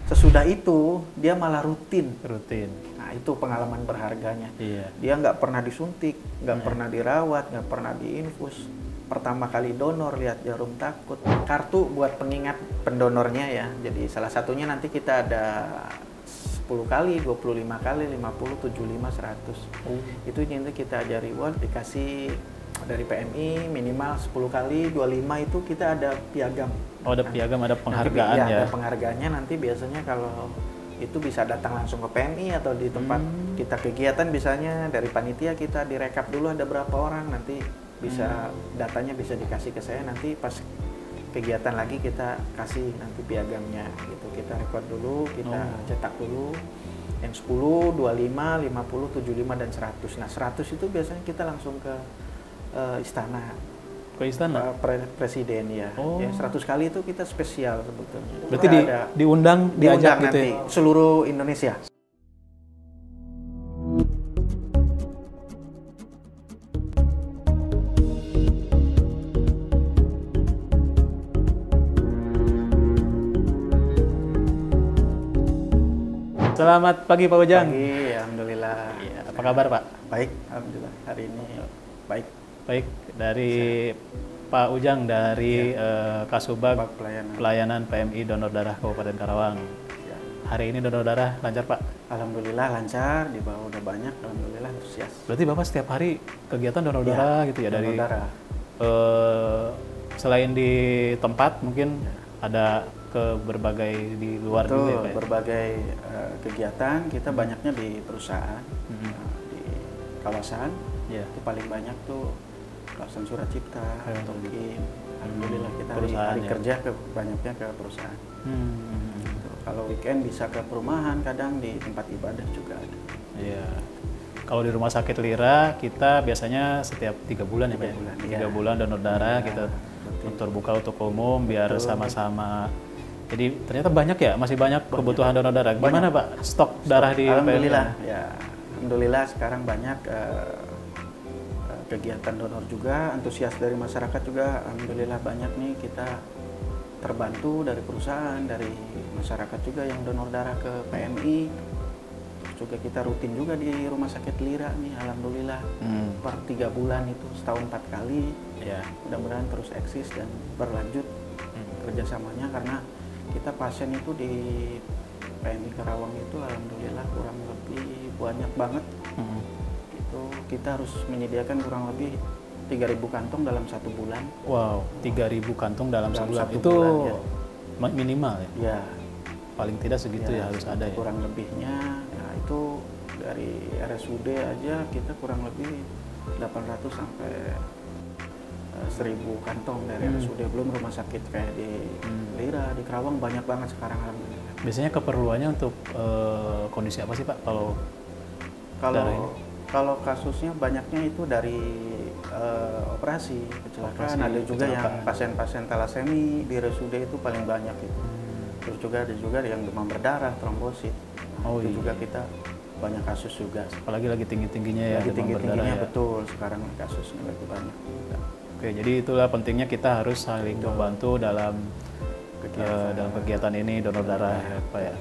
sesudah itu dia malah rutin. Rutin. Nah itu pengalaman berharganya. Iya. Dia nggak pernah disuntik, nggak pernah dirawat, nggak pernah diinfus. Pertama kali donor lihat jarum takut. Kartu buat pengingat pendonornya ya. Jadi salah satunya nanti kita ada 10 kali, 25 kali, 50, 75, 100. Itu nanti kita aja reward, dikasih dari PMI minimal 10 kali, 25 itu kita ada piagam. Oh, ada piagam, ada penghargaan nanti, ya? Ada penghargaannya nanti biasanya kalau itu bisa datang langsung ke PMI atau di tempat kita kegiatan misalnya dari panitia kita direkap dulu ada berapa orang, nanti bisa datanya bisa dikasih ke saya, nanti pas kegiatan lagi kita kasih nanti piagamnya gitu. Kita rekod dulu, kita cetak dulu yang 10, 25, 50, 75 dan 100. Nah 100 itu biasanya kita langsung ke istana. Ke istana? Presiden ya. Oh. Ya 100 kali itu kita spesial sebetulnya. Berarti diundang, diajak gitu nanti ya? seluruh Indonesia. Selamat pagi Pak Ujang. Pagi, alhamdulillah. Iya, apa kabar Pak? Baik, alhamdulillah. Hari ini baik. Baik, dari Pak Ujang dari Kasubag Pelayanan PMI Donor Darah Kabupaten Karawang. Ya. Hari ini donor darah lancar Pak? Alhamdulillah lancar, di bawah udah banyak, alhamdulillah antusias. Berarti Bapak setiap hari kegiatan donor darah gitu ya? Donor Dari darah. Selain di tempat mungkin ada ke berbagai di luar Betul, juga ya Pak? berbagai kegiatan kita banyaknya di perusahaan, di kawasan. Iya. Itu paling banyak tuh kawasan Suracipta, Tokin. Alhamdulillah kita hari ya? kerja banyaknya ke perusahaan. Gitu. Kalau weekend bisa ke perumahan, kadang di tempat ibadah juga ada. Iya. Kalau di rumah sakit Lira kita biasanya setiap 3 bulan ya Pak? 3 bulan, 3 bulan donor darah kita terbuka untuk umum biar sama-sama. Jadi ternyata banyak ya, masih banyak kebutuhan donor darah. Gimana Pak stok darah di Alhamdulillah PMI? ya, alhamdulillah sekarang banyak kegiatan donor juga, antusias dari masyarakat juga, alhamdulillah banyak nih kita terbantu dari perusahaan, dari masyarakat juga yang donor darah ke PMI. Terus juga kita rutin juga di rumah sakit Lira nih, alhamdulillah per 3 bulan itu setahun 4 kali. Ya. Mudah-mudahan terus eksis dan berlanjut kerjasamanya karena kita pasien itu di PMI Karawang itu alhamdulillah kurang lebih banyak banget. Itu kita harus menyediakan kurang lebih 3.000 kantong dalam 1 bulan. Wow, 3.000 kantong dalam sebulan. 1 Itu bulan, ya. Minimal ya? Ya. Paling tidak segitu ya harus ada ya? Kurang lebihnya, ya itu dari RSUD aja kita kurang lebih 800 sampai 1.000 kantong dari RSUD, belum rumah sakit kayak di Lira, di Karawang banyak banget sekarang alhamdulillah. Biasanya keperluannya untuk kondisi apa sih Pak Kalau kasusnya banyaknya itu dari operasi, kecelakaan, ada juga yang pasien-pasien talasemi di RSUD itu paling banyak itu. Terus juga ada juga yang demam berdarah, trombosit. Itu juga kita banyak kasus juga. Apalagi lagi tinggi-tingginya ya, lagi tinggi-tingginya ya. Betul, sekarang kasusnya lagi banyak. Oke, jadi itulah pentingnya kita harus saling membantu dalam kegiatan ini donor darah ya Pak ya.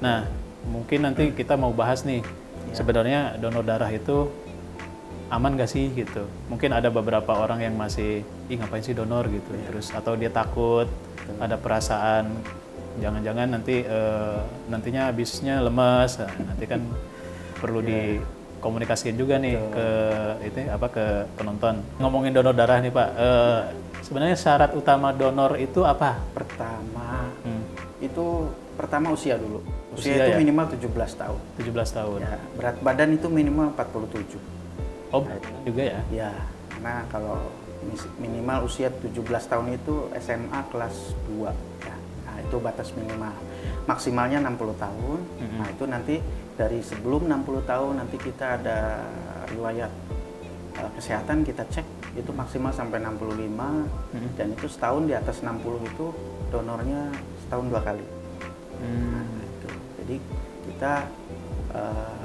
Nah, mungkin nanti kita mau bahas nih, sebenarnya donor darah itu aman gak sih gitu. Mungkin ada beberapa orang yang masih, ngapain sih donor gitu, terus atau dia takut, ada perasaan jangan-jangan nantinya habisnya lemas, nanti kan perlu dikomunikasiin juga nih ke penonton. Ngomongin donor darah nih Pak, sebenarnya syarat utama donor itu apa? Pertama usia dulu. Usia itu ya? minimal 17 tahun. 17 tahun. Ya, berat badan itu minimal 47. Oh, juga ya? Ya, karena kalau minimal usia 17 tahun itu SMA kelas 2 ya. Nah, itu batas minimal. Maksimalnya 60 tahun. Nah, itu nanti dari sebelum 60 tahun nanti kita ada riwayat kesehatan kita cek itu maksimal sampai 65 dan itu setahun di atas 60 itu donornya setahun 2 kali. Nah, itu. Jadi kita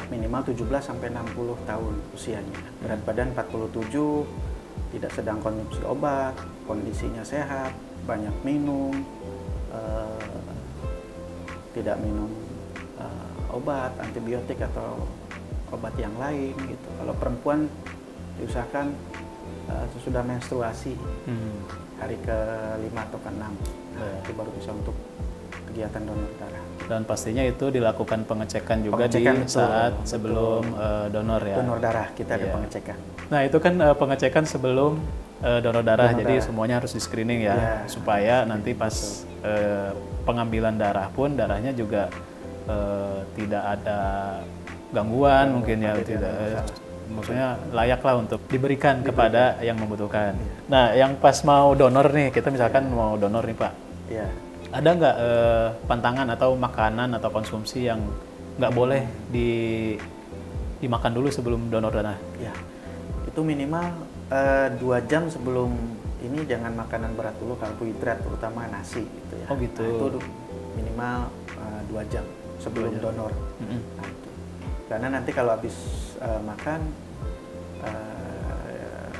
minimal 17 sampai 60 tahun usianya. Berat badan 47, tidak sedang konsumsi obat, kondisinya sehat, banyak minum, tidak minum obat, antibiotik atau obat yang lain gitu. Kalau perempuan diusahakan sesudah menstruasi hari ke-5 atau ke-6, itu baru bisa untuk kegiatan donor darah. Dan pastinya itu dilakukan pengecekan juga di saat sebelum donor ya. Donor darah kita ada pengecekan. Nah itu kan pengecekan sebelum donor darah, jadi semuanya harus di screening ya, supaya nanti pas pengambilan darah pun darahnya juga tidak ada gangguan mungkin ya, tidak. Maksudnya layaklah untuk diberikan kepada yang membutuhkan. Nah, yang pas mau donor nih, kita misalkan mau donor nih Pak, ada nggak pantangan atau makanan atau konsumsi yang nggak boleh dimakan dulu sebelum donor darah? Ya, itu minimal 2 jam sebelum ini jangan makanan berat dulu, karbohidrat terutama nasi gitu ya. Oh gitu. Nah, itu minimal 2 jam sebelum donor. Nah, itu. Karena nanti kalau habis makan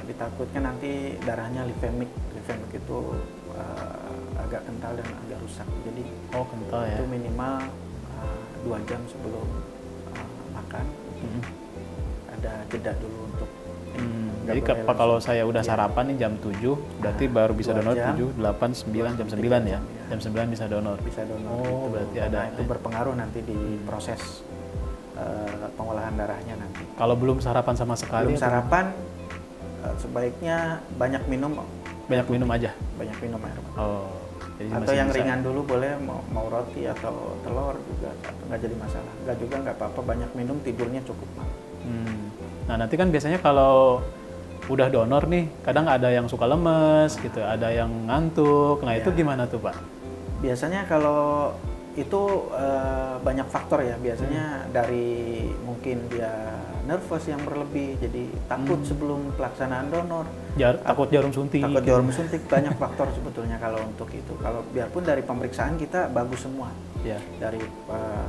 ditakutkan nanti darahnya lipemik itu agak kental dan agak rusak. Jadi kental ya. Itu minimal 2 jam sebelum makan ada jeda dulu untuk. Jadi kalau saya udah sarapan nih jam 7, berarti baru bisa donor 7, 8, 9, jam 9 ya. Jam 9 bisa donor. Bisa donor. Oh, gitu. Berarti ada. Itu berpengaruh nanti di proses pengolahan darahnya nanti. Kalau belum sarapan sama sekali? Belum sarapan, sebaiknya banyak minum. Banyak minum aja? Banyak minum air. Oh. Jadi atau yang ringan dulu boleh, mau roti atau telur juga, nggak jadi masalah. Nggak juga nggak apa-apa, banyak minum, tidurnya cukup malam. Nah nanti kan biasanya kalau udah donor nih, kadang ada yang suka lemes gitu, ada yang ngantuk. Nah itu gimana tuh Pak? Biasanya kalau itu banyak faktor ya. Biasanya dari mungkin dia nervous yang berlebih, jadi takut sebelum pelaksanaan donor. Takut jarum suntik. Takut jarum suntik, banyak faktor sebetulnya kalau untuk itu. Kalau biarpun dari pemeriksaan kita bagus semua. Dari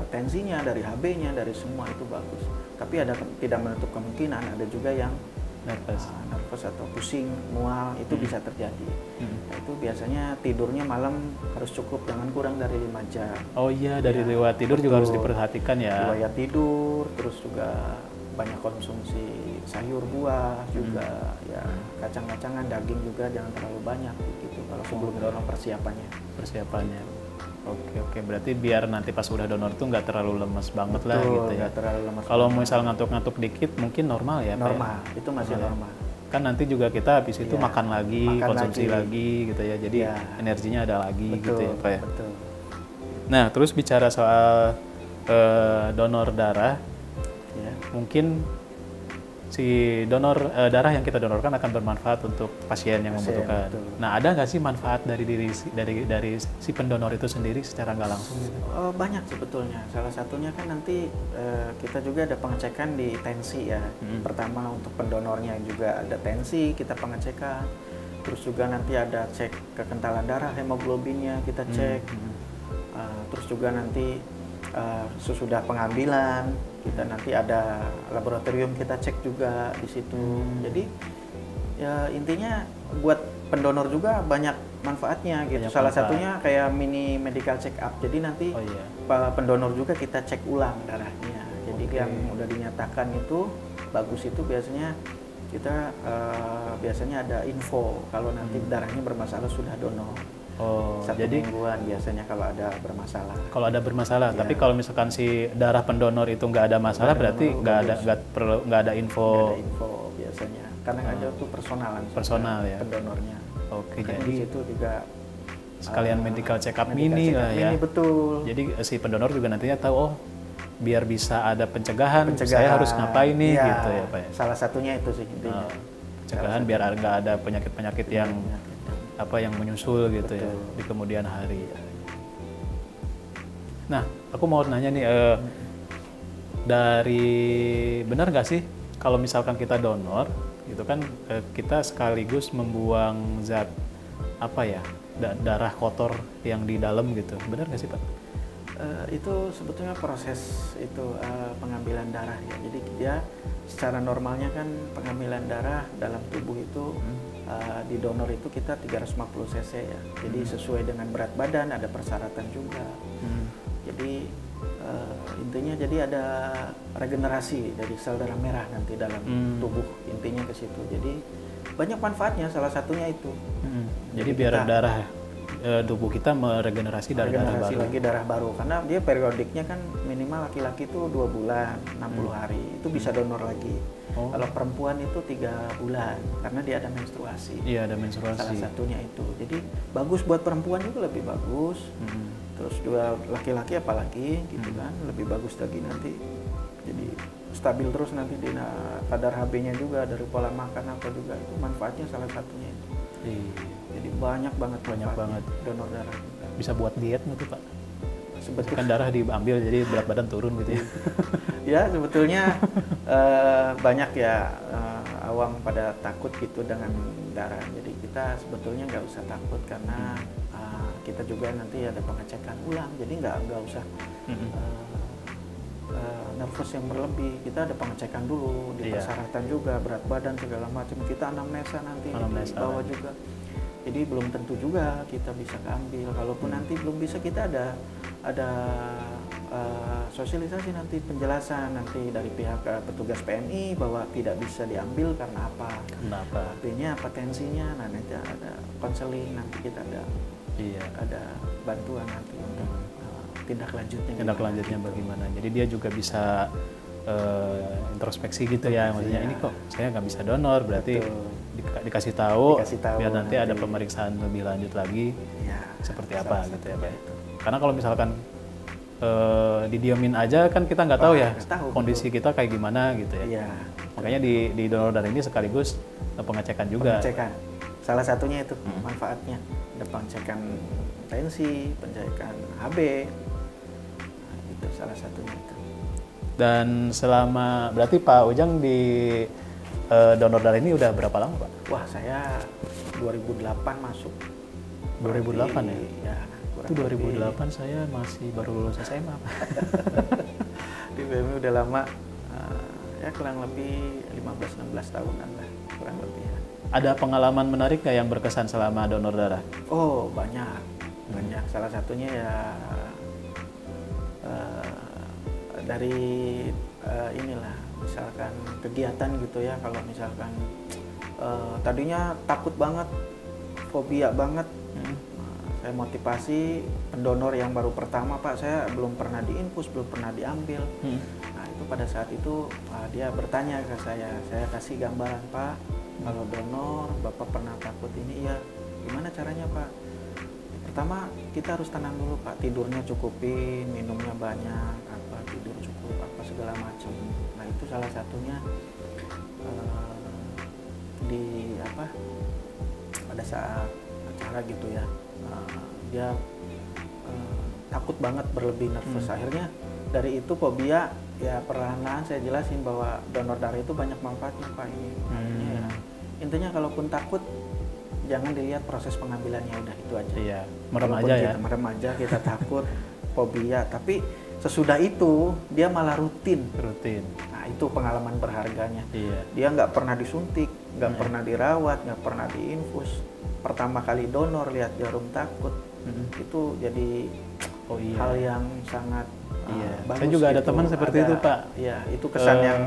tensinya, dari HB-nya, dari semua itu bagus. Tapi ada tidak menutup kemungkinan ada juga yang nervous atau pusing, mual, itu bisa terjadi. Nah, itu biasanya tidurnya malam harus cukup, jangan kurang dari 5 jam. Oh iya, dari riwayat tidur juga harus diperhatikan ya. Riwayat tidur, terus juga banyak konsumsi sayur, buah juga, ya kacang-kacangan, daging juga jangan terlalu banyak gitu kalau sebelum donor persiapannya. Oke, berarti biar nanti pas udah donor tuh nggak terlalu lemas banget lah gitu ya. Terlalu lemas. Kalau misal ngantuk-ngantuk dikit mungkin normal ya? Normal, Pak, itu masih normal. Kan nanti juga kita habis itu makan lagi, konsumsi lagi gitu ya. Jadi energinya ada lagi gitu ya Pak ya. Betul. Nah terus bicara soal donor darah, mungkin si donor darah yang kita donorkan akan bermanfaat untuk pasien yang membutuhkan. Nah, ada nggak sih manfaat dari dari si pendonor itu sendiri secara nggak langsung? Gitu? Banyak sebetulnya. Salah satunya kan nanti kita juga ada pengecekan di tensi ya. Pertama untuk pendonornya juga ada tensi, kita pengecekan. Terus juga nanti ada cek kekentalan darah, hemoglobinnya kita cek. Terus juga nanti sesudah pengambilan kita nanti ada laboratorium kita cek juga di situ. Jadi ya intinya buat pendonor juga banyak manfaatnya gitu. Salah satunya kayak mini medical check up. Jadi nanti pendonor juga kita cek ulang darahnya. Jadi yang udah dinyatakan itu bagus itu biasanya kita biasanya ada info kalau nanti darahnya bermasalah sudah donor. Jadi mingguan biasanya kalau ada bermasalah. Kalau ada bermasalah, tapi kalau misalkan si darah pendonor itu nggak ada masalah, berarti nggak ada info. Nggak ada info biasanya, karena nggak ada tuh personal ya pendonornya. Oke, jadi jadi itu juga sekalian medical check up mini lah ya. Betul. Jadi si pendonor juga nantinya tahu biar bisa ada pencegahan. Saya harus ngapain nih gitu ya Pak ya. Salah satunya itu sih intinya. Pencegahan biar nggak ada penyakit-penyakit yang yang menyusul gitu. Betul. Ya di kemudian hari. Nah, aku mau nanya nih, benar nggak sih kalau misalkan kita donor, gitu kan kita sekaligus membuang zat darah kotor yang di dalam gitu, benar nggak sih Pak? Itu sebetulnya proses itu pengambilan darah ya. Jadi dia secara normalnya kan pengambilan darah dalam tubuh itu di donor itu kita 350 cc ya. Jadi sesuai dengan berat badan, ada persyaratan juga. Jadi Jadi intinya jadi ada regenerasi dari sel darah merah nanti dalam tubuh, intinya ke situ. Jadi banyak manfaatnya, salah satunya itu. Jadi biar darah tubuh kita meregenerasi darah baru. Lagi darah baru, karena dia periodiknya kan minimal laki-laki itu 2 bulan, 60 hari, itu bisa donor lagi. Kalau perempuan itu 3 bulan, karena dia ada menstruasi. Iya, ada menstruasi. Salah satunya itu. Jadi bagus buat perempuan juga, lebih bagus. Terus juga laki-laki apalagi gitu kan, lebih bagus lagi nanti. Jadi stabil terus nanti di kadar HB-nya juga, dari pola makan apa juga, itu manfaatnya salah satunya itu. Jadi banyak banget donor darah. Bisa buat diet nggak tuh Pak? Sebetulnya kan darah diambil jadi berat badan turun gitu ya. Ya sebetulnya banyak ya awam pada takut gitu dengan darah. Jadi kita sebetulnya nggak usah takut, karena kita juga nanti ada pengecekan ulang. Jadi nggak usah nervous yang berlebih. Kita ada pengecekan dulu di persyaratan juga, berat badan segala macam. Kita anamnesa nanti di bawah juga. Jadi belum tentu juga kita bisa keambil. Kalaupun nanti belum bisa, kita ada sosialisasi nanti, penjelasan nanti dari pihak petugas PMI bahwa tidak bisa diambil karena apa. Kenapa? Artinya apa tensinya. Nah nanti ada konseling, nanti kita ada bantuan nanti untuk tindak lanjutnya bagaimana. Jadi dia juga bisa introspeksi gitu ya, maksudnya ini kok saya nggak bisa donor, berarti dikasih tahu biar nanti ada pemeriksaan lebih lanjut lagi seperti apa gitu ya Pak. Karena kalau misalkan didiamin aja kan kita nggak tahu ya kondisi kita kayak gimana gitu ya. Makanya di donor darah ini sekaligus pengecekan juga. Pengecekan, salah satunya itu manfaatnya, ada pengecekan tensi, pengecekan HB, itu salah satunya itu. Dan selama, berarti Pak Ujang di donor darah ini udah berapa lama Pak? Wah, saya 2008 masuk. 2008 ya? Itu 2008 lebih. Saya masih baru lulus SMA Pak. Di PMI udah lama, ya kurang lebih 15-16 tahunan lah, kurang lebih ya. Ada pengalaman menarik nggak yang berkesan selama donor darah? Oh, banyak. Salah satunya ya dari inilah, misalkan kegiatan gitu ya. Kalau misalkan tadinya takut banget, fobia banget, saya motivasi pendonor yang baru pertama, Pak, saya belum pernah diinfus, belum pernah diambil. Nah itu pada saat itu dia bertanya ke saya kasih gambaran, Pak, kalau donor Bapak pernah takut ini, ya gimana caranya Pak? Pertama kita harus tenang dulu Pak, tidurnya cukupin, minumnya banyak, tidur cukup, apa segala macam. Nah itu salah satunya pada saat acara gitu ya, dia takut banget, berlebih nervous. Akhirnya dari itu fobia ya perlahan-lahan saya jelasin bahwa donor darah itu banyak manfaatnya Pak ini. Ya, intinya kalaupun takut jangan dilihat proses pengambilannya, udah itu aja. Iya, merem aja ya. Merem aja, kita takut fobia, tapi sesudah itu dia malah rutin. Nah itu pengalaman berharganya. Dia nggak pernah disuntik, nggak pernah dirawat, nggak pernah diinfus. Pertama kali donor lihat jarum takut, itu jadi hal yang sangat bagus. Saya juga ada teman seperti itu Pak. Iya, itu kesan yang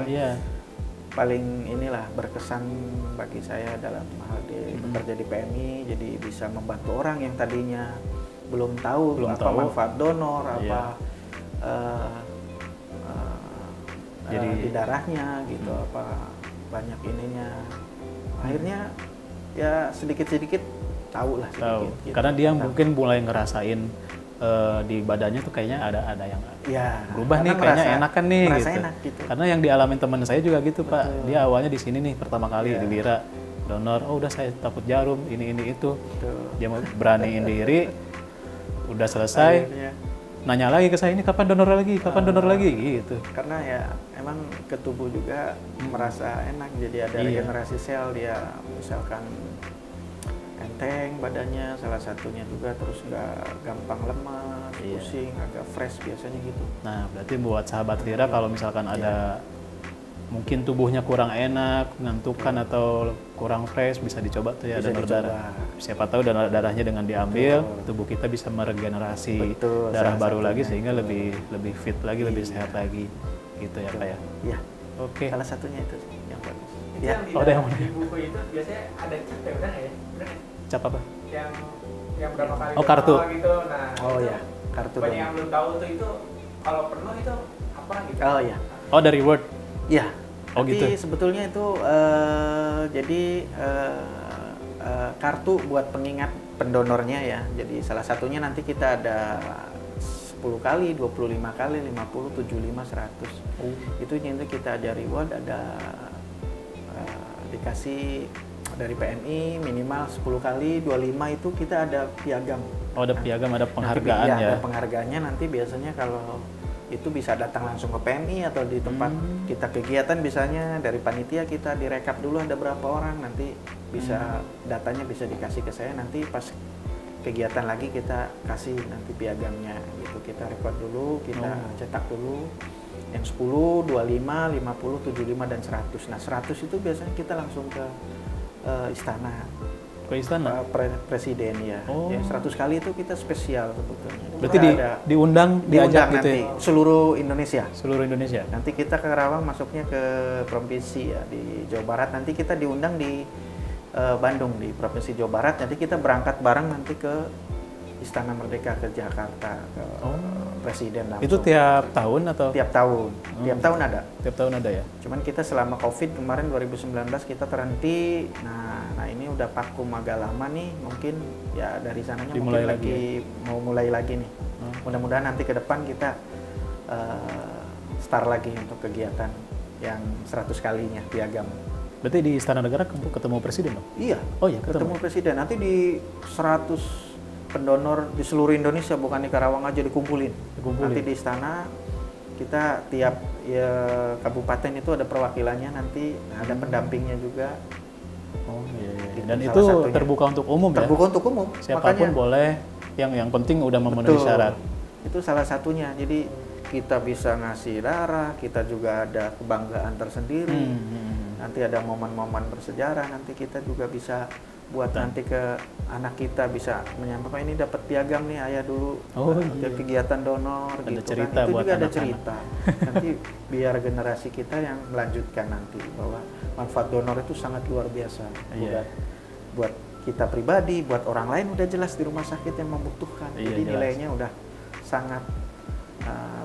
paling inilah berkesan bagi saya dalam hal bekerja di PMI. Jadi bisa membantu orang yang tadinya belum tahu manfaat donor, jadi di darahnya gitu, apa banyak ininya. Akhirnya ya sedikit-sedikit tahu lah sedikit. Gitu. Karena dia mungkin mulai ngerasain di badannya tuh kayaknya ada yang berubah nih, kayaknya enakan nih gitu. Enak, gitu. Karena yang dialamin teman saya juga gitu Pak. Dia awalnya di sini nih pertama kali di Lira donor, udah saya takut jarum ini itu. Dia beraniin diri, udah selesai. Nanya lagi ke saya, ini kapan donor lagi gitu. Karena ya emang ke tubuh juga merasa enak, jadi ada regenerasi sel, dia misalkan enteng badannya salah satunya juga, terus nggak gampang lemas, pusing, agak fresh biasanya gitu. Nah berarti buat sahabat Lira kalau misalkan ada mungkin tubuhnya kurang enak, ngantukan atau kurang fresh, bisa dicoba tuh ya Bisa donor dicoba. darah. Siapa tahu donor darahnya dengan diambil, tubuh kita bisa meregenerasi Betul, darah salah baru lagi satunya sehingga itu. lebih fit lagi, lebih sehat lagi. Gitu ya Pak ya. Iya, Oke. salah satunya itu sih yang bagus. Itu Ya, yang di, Oh, ada yang di buku itu biasanya ada cap ya, benar nggak ya? Benar nggak? Cap apa? Yang berapa kali Oh, kartu. donor gitu. Nah, oh itu ya, kartu banyak donor. yang belum tahu tuh itu kalau penuh itu apa gitu. Oh ya, Oh, ada reward. ya. Oh, Tapi gitu. sebetulnya itu jadi kartu buat pengingat pendonornya ya. Jadi salah satunya nanti kita ada 10 kali, 25 kali, 50, 75, 100. Itu nanti kita ada reward, ada dikasih dari PMI minimal 10 kali, 25 itu kita ada piagam. Oh, ada piagam, ada penghargaan Nanti, ya. ada penghargaannya nanti biasanya kalau itu bisa datang langsung ke PMI atau di tempat kita kegiatan misalnya dari panitia kita direkap dulu ada berapa orang, nanti bisa datanya bisa dikasih ke saya, nanti pas kegiatan lagi kita kasih nanti piagamnya gitu, kita rekod dulu, kita cetak dulu yang 10, 25, 50, 75 dan 100. Nah 100 itu biasanya kita langsung ke istana. Ke istana. Presiden ya. Oh. Ya 100 kali itu kita spesial sebetulnya. Berarti Kita ada diundang, diajak gitu nanti ya. seluruh Indonesia. Seluruh Indonesia. Nanti kita ke Karawang masuknya ke provinsi ya di Jawa Barat. Nanti kita diundang di Bandung di provinsi Jawa Barat. Nanti kita berangkat bareng nanti ke Istana Merdeka ke Jakarta ke presiden langsung. Itu tiap tahun atau? Tiap tahun. Tiap tahun ada. Tiap tahun ada ya. Cuman kita selama Covid kemarin 2019 kita terhenti. Nah ini udah vakum agak lama nih. Mungkin ya dari sananya Dimulai mungkin lagi lagi mau mulai lagi nih. Mudah-mudahan nanti ke depan kita start lagi untuk kegiatan yang 100 kalinya piagam. Berarti di Istana Negara ketemu presiden dong? Iya. Oh iya, Ketemu presiden. Nanti di 100 pendonor di seluruh Indonesia, bukan di Karawang aja dikumpulin. Nanti di istana kita tiap ya, kabupaten itu ada perwakilannya, nanti ada pendampingnya juga. Oh iya. Gitu, Dan salah itu satunya. terbuka untuk umum ya? Terbuka untuk umum. Siapapun boleh, yang penting udah memenuhi Betul. syarat. Itu salah satunya. Jadi kita bisa ngasih darah, kita juga ada kebanggaan tersendiri. Nanti ada momen-momen bersejarah, nanti kita juga bisa buat nanti ke anak kita bisa menyampaikan ini dapat piagam nih ayah dulu ke kegiatan donor ada gitu cerita kan. Itu buat juga ada anak-anak. cerita. Nanti biar generasi kita yang melanjutkan nanti bahwa manfaat donor itu sangat luar biasa. Buat kita pribadi, buat orang lain udah jelas di rumah sakit yang membutuhkan. Jadi jelas. nilainya udah sangat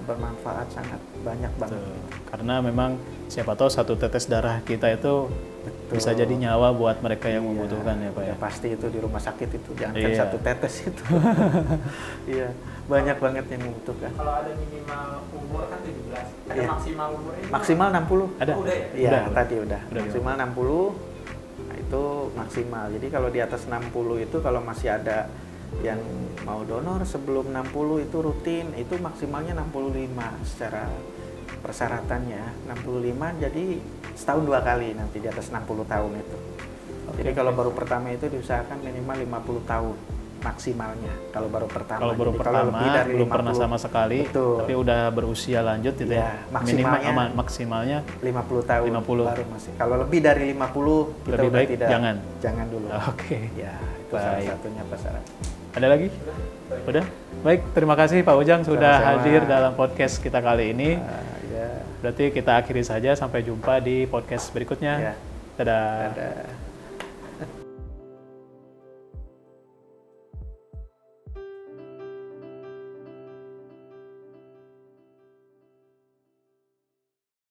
bermanfaat, sangat banyak banget. Karena memang siapa tahu satu tetes darah kita itu bisa jadi nyawa buat mereka yang membutuhkan ya Pak ya. Pasti itu di rumah sakit itu, jangan satu tetes itu. Iya, banyak banget yang membutuhkan. Kalau ada minimal umur kan 17. Ada Iya. maksimal umurnya? Maksimal 60. Ada? Oh, udah ya? Iya, Udah. tadi udah. Maksimal 60. Nah, itu maksimal. Jadi kalau di atas 60 itu kalau masih ada yang mau donor sebelum 60 itu rutin, itu maksimalnya 65 secara persyaratannya. 65 jadi setahun 2 kali nanti di atas 60 tahun itu. Jadi kalau baru pertama itu diusahakan minimal 50 tahun maksimalnya kalau baru pertama. Kalau baru Jadi pertama lebih dari belum pernah sama sekali, betul. tapi udah berusia lanjut gitu Iya, ya. Minimal maksimalnya 50 tahun 50. baru masih. Kalau lebih dari 50 kita Lebih udah baik tidak. jangan dulu. Oke. Ya, itu salah Baik. satunya pasaran. Ada lagi? Udah? Baik, terima kasih Pak Ujang sudah Sama-sama. hadir dalam podcast kita kali ini. Ya. Berarti kita akhiri saja, sampai jumpa di podcast berikutnya. Ya. Dadah. Ada.